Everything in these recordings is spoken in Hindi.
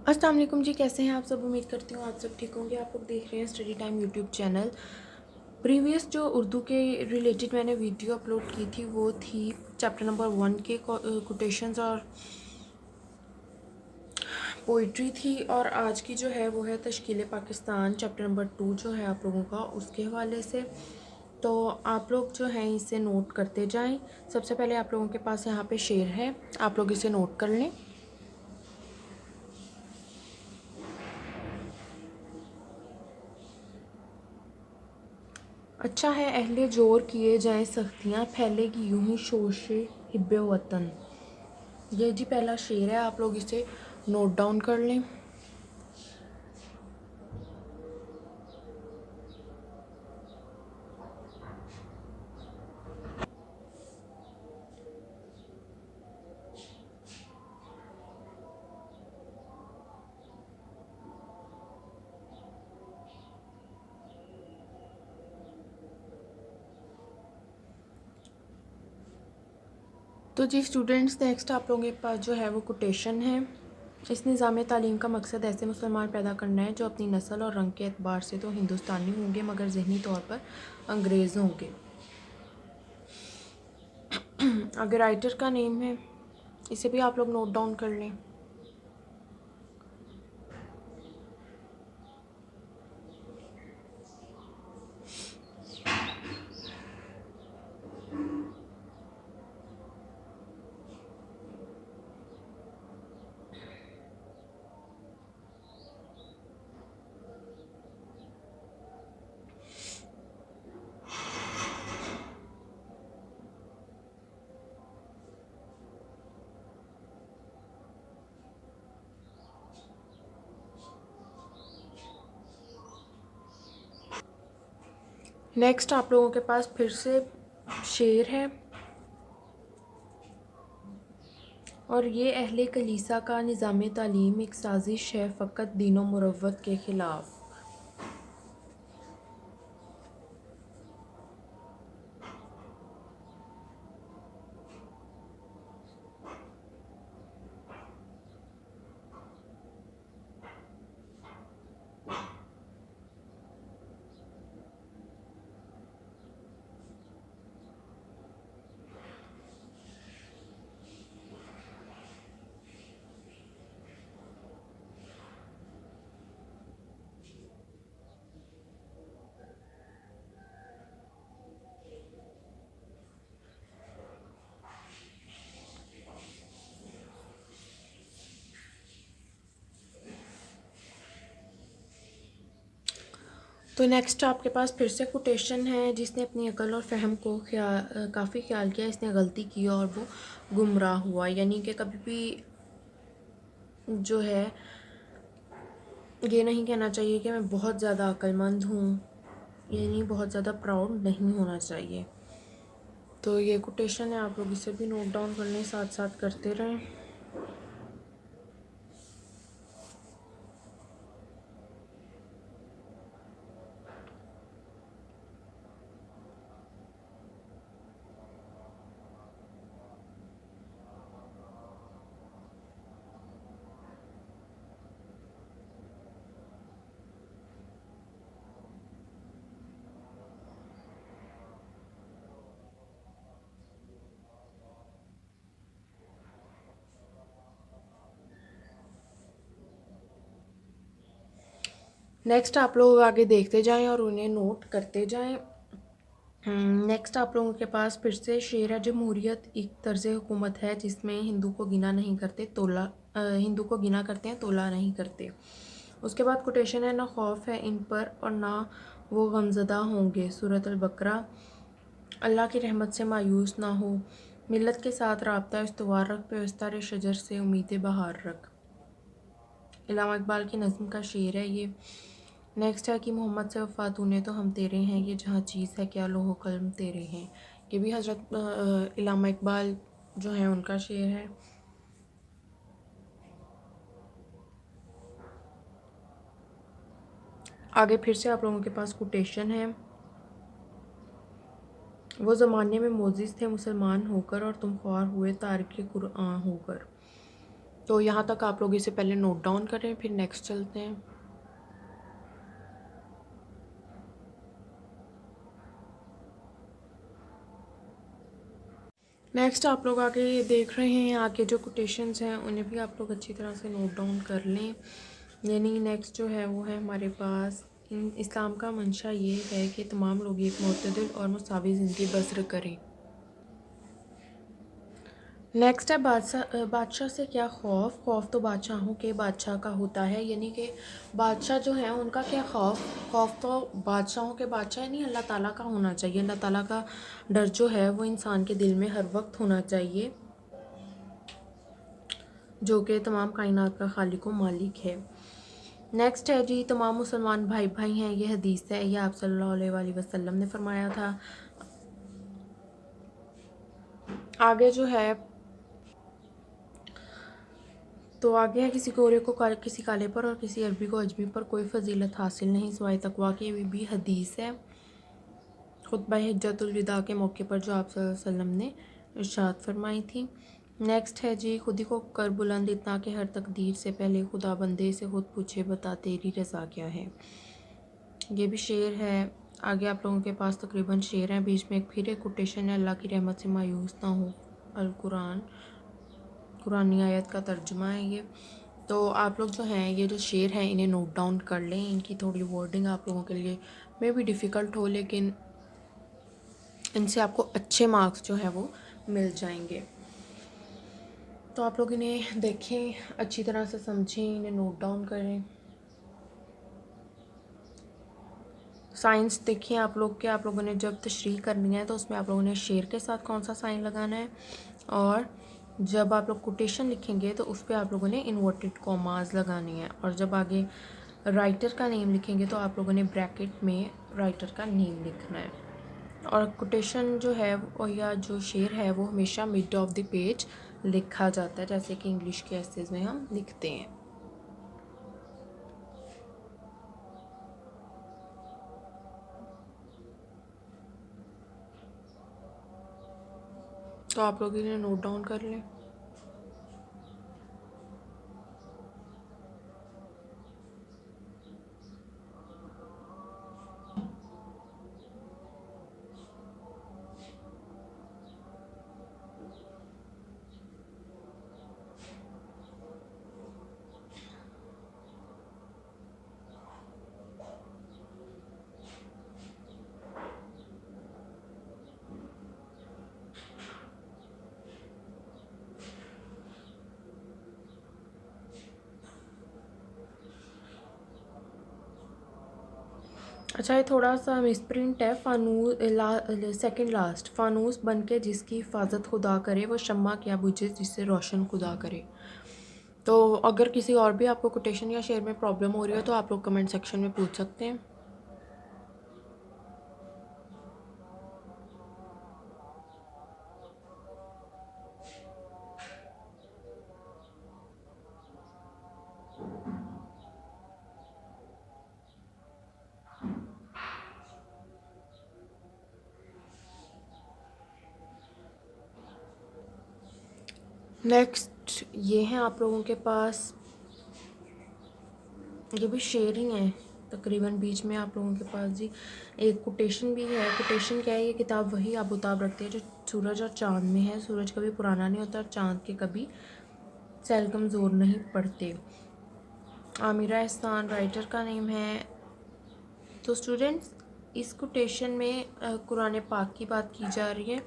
अस्सलाम वालेकुम जी, कैसे हैं आप सब। उम्मीद करती हूँ आप सब ठीक होंगे। आप लोग देख रहे हैं study time YouTube channel. Previous जो उर्दू के रिलेटेड मैंने वीडियो अपलोड की थी वो थी चैप्टर नंबर 1 के कोटेशंस और पोइट्री थी, और आज की जो है वो है तश्कील पाकिस्तान चैप्टर नंबर 2 जो है आप लोगों का, उसके हवाले से। तो आप लोग जो हैं इसे नोट करते जाएं। सबसे पहले आप लोगों के पास यहाँ पे शेर है, आप लोग इसे नोट कर लें। अच्छा है अहले जोर किए जाएं सख्तियाँ, फैलेगी यूं ही शोशे हिब्बे वतन। ये जी पहला शेर है, आप लोग इसे नोट डाउन कर लें। तो जी स्टूडेंट्स, नेक्स्ट आप लोगों के पास जो है वो कोटेशन है। इस निज़ाम तालीम का मकसद ऐसे मुसलमान पैदा करना है जो अपनी नस्ल और रंग के एतबार से तो हिंदुस्तानी होंगे मगर जहनी तौर पर अंग्रेज़ होंगे। अगर राइटर का नेम है, इसे भी आप लोग नोट डाउन कर लें। नेक्स्ट आप लोगों के पास फिर से शेर है, और ये अहले कलीसा का निज़ाम तालीम एक साजिश है फ़कत दीनो मुरव्वत के ख़िलाफ़। तो नेक्स्ट आपके पास फिर से कोटेशन है, जिसने अपनी अकल और फ़हम को काफ़ी ख्याल किया, इसने गलती की और वो गुमराह हुआ। यानी कि कभी भी जो है ये नहीं कहना चाहिए कि मैं बहुत ज़्यादा अक्लमंद हूँ, यानी बहुत ज़्यादा प्राउड नहीं होना चाहिए। तो ये कोटेशन है, आप लोग इसे भी नोट डाउन कर लें, साथ साथ करते रहें। नेक्स्ट आप लोग आगे देखते जाएं और उन्हें नोट करते जाएं। नेक्स्ट आप लोगों के पास फिर से शेर है। जमहूरियत एक तर्ज हुकूमत है जिसमें हिंदू को गिना नहीं करते तोला हिंदू को गिना करते हैं, तोला नहीं करते। उसके बाद कोटेशन है, ना खौफ है इन पर और ना वो गमज़दा होंगे। सूरत अल बकरा। अल्लाह की रहमत से मायूस ना हो, मिल्लत के साथ राब्ता इस्तवार रख, पेवस्तार शजर से उम्मीद बहार रख। इल्लामा इकबाल की नज़्म का शेर है ये। नेक्स्ट है कि मोहम्मद से वफ़ा तूने तो हम तेरे हैं, ये जहाँ चीज़ है क्या लोहो कलम तेरे हैं। ये भी हज़रत इल्लामा इकबाल जो है उनका शेर है। आगे फिर से आप लोगों के पास कोटेशन है। वो ज़माने में मोजिज़ थे मुसलमान होकर और तुम ख्वार हुए तारिक कुरआन होकर। तो यहाँ तक आप लोग इसे पहले नोट डाउन करें, फिर नेक्स्ट चलते हैं। नेक्स्ट आप लोग आगे देख रहे हैं, आगे जो कोटेशंस हैं उन्हें भी आप लोग अच्छी तरह से नोट डाउन कर लें। यानी नेक्स्ट जो है वो है हमारे पास, इस्लाम का मंशा ये है कि तमाम लोग एक मुतदिल और मुसावी ज़िंदगी बसर करें। नेक्स्ट है बादशाह से क्या खौफ। खौफ तो बादशाहों के बादशाह का होता है, यानी कि बादशाह जो है उनका क्या खौफ तो बादशाहों के बादशाह यानी अल्लाह ताला का होना चाहिए। अल्लाह ताला का डर जो है वो इंसान के दिल में हर वक्त होना चाहिए, जो कि तमाम कायनात का खालिक व मालिक है। नेक्स्ट है जी, तमाम मुसलमान भाई भाई हैं। ये हदीस है, ये आप सल्लल्लाहु अलैहि वसल्लम ने फरमाया था। आगे जो है तो आगे है, किसी गोरे को किसी काले पर और किसी अरबी को अजमी पर कोई फजीलत हासिल नहीं सिवाय तकवा की। भी हदीस है खुतबा हिज्जतुल विदा के मौके पर जो आप सल्लल्लाहु अलैहि वसल्लम ने इरशाद फरमाई थी। नेक्स्ट है जी, खुद ही को कर बुलंद इतना कि हर तकदीर से पहले खुदा बंदे से खुद पूछे बता तेरी रज़ा क्या है। ये भी शेर है। आगे आप लोगों के पास तकरीबन शेर हैं, बीच में फिर एक कोटेशन है, अल्लाह की रहमत से मायूस ना हो। अल कुरान, कुरानी आयत का तर्जुमा है ये। तो आप लोग जो हैं ये जो शेर हैं इन्हें नोट डाउन कर लें। इनकी थोड़ी वर्डिंग आप लोगों के लिए मे भी डिफ़िकल्ट हो, लेकिन इनसे आपको अच्छे मार्क्स जो है वो मिल जाएंगे। तो आप लोग इन्हें देखें, अच्छी तरह से समझें, इन्हें नोट डाउन करें। साइंस देखिए आप लोग के, आप लोगों ने जब तशरीह करनी है तो उसमें आप लोगों ने शेर के साथ कौन सा साइन लगाना है, और जब आप लोग कोटेशन लिखेंगे तो उस पर आप लोगों ने इन्वर्टेड कॉमास लगानी है, और जब आगे राइटर का नेम लिखेंगे तो आप लोगों ने ब्रैकेट में राइटर का नेम लिखना है। और कोटेशन जो है वो या जो शेर है वो हमेशा मिड ऑफ द पेज लिखा जाता है, जैसे कि इंग्लिश के एसेज में हम लिखते हैं। तो आप लोग इन्हें नोट डाउन कर लें। अच्छा, ये थोड़ा सा मिसप्रिंट है। सेकंड लास्ट, फानूस बन के जिसकी हिफाजत खुदा करे वो शम्मा क्या बुझे जिससे रोशन खुदा करे। तो अगर किसी और भी आपको कोटेशन या शेर में प्रॉब्लम हो रही हो तो आप लोग कमेंट सेक्शन में पूछ सकते हैं। नेक्स्ट ये हैं आप लोगों के पास, ये भी शेर ही है तकरीबन। बीच में आप लोगों के पास जी एक कोटेशन भी है। कोटेशन क्या है, ये किताब वही आबोताब रखती है जो सूरज और चाँद में है। सूरज कभी पुराना नहीं होता और चाँद के कभी सेल कमज़ोर नहीं पड़ते। आमिरा एहसान राइटर का नेम है। तो स्टूडेंट्स, इस कोटेशन में कुरान पाक की बात की जा रही है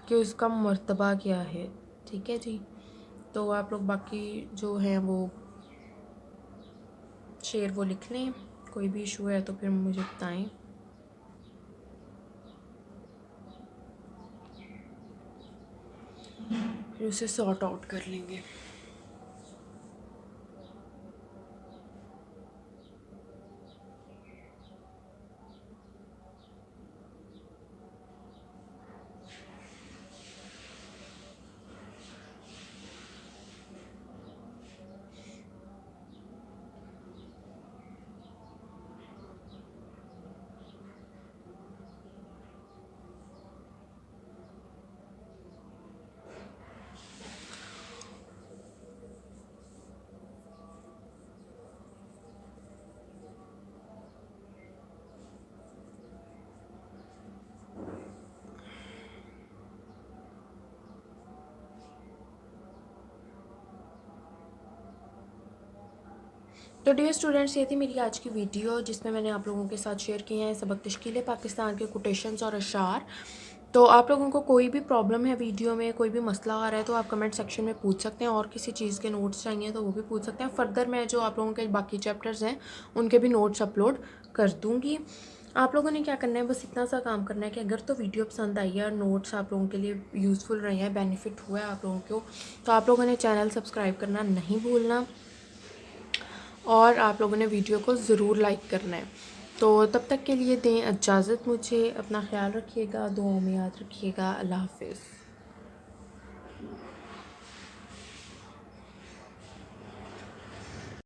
कि उसका मर्तबा क्या है। ठीक है जी, तो आप लोग बाकी जो हैं वो शेर वो लिख लें। कोई भी इशू है तो फिर मुझे बताएं, फिर उसे सॉर्ट आउट कर लेंगे। तो डियर स्टूडेंट्स, ये थी मेरी आज की वीडियो जिसमें मैंने आप लोगों के साथ शेयर किए हैं सबक तश्कील पाकिस्तान के कोटेशंस और अशार। तो आप लोगों को कोई भी प्रॉब्लम है वीडियो में, कोई भी मसला आ रहा है तो आप कमेंट सेक्शन में पूछ सकते हैं, और किसी चीज़ के नोट्स चाहिए तो वो भी पूछ सकते हैं। फर्दर मैं जो आप लोगों के बाकी चैप्टर्स हैं उनके भी नोट्स अपलोड कर दूँगी। आप लोगों ने क्या करना है, बस इतना सा काम करना है कि अगर तो वीडियो पसंद आई है और नोट्स आप लोगों के लिए यूज़फुल रहे हैं, बेनिफिट हुआ है आप लोगों को, तो आप लोगों ने चैनल सब्सक्राइब करना नहीं भूलना और आप लोगों ने वीडियो को ज़रूर लाइक करना है। तो तब तक के लिए दें इजाज़त मुझे, अपना ख्याल रखिएगा, दुआओं में याद रखिएगा। अल्लाह हाफ़िज़।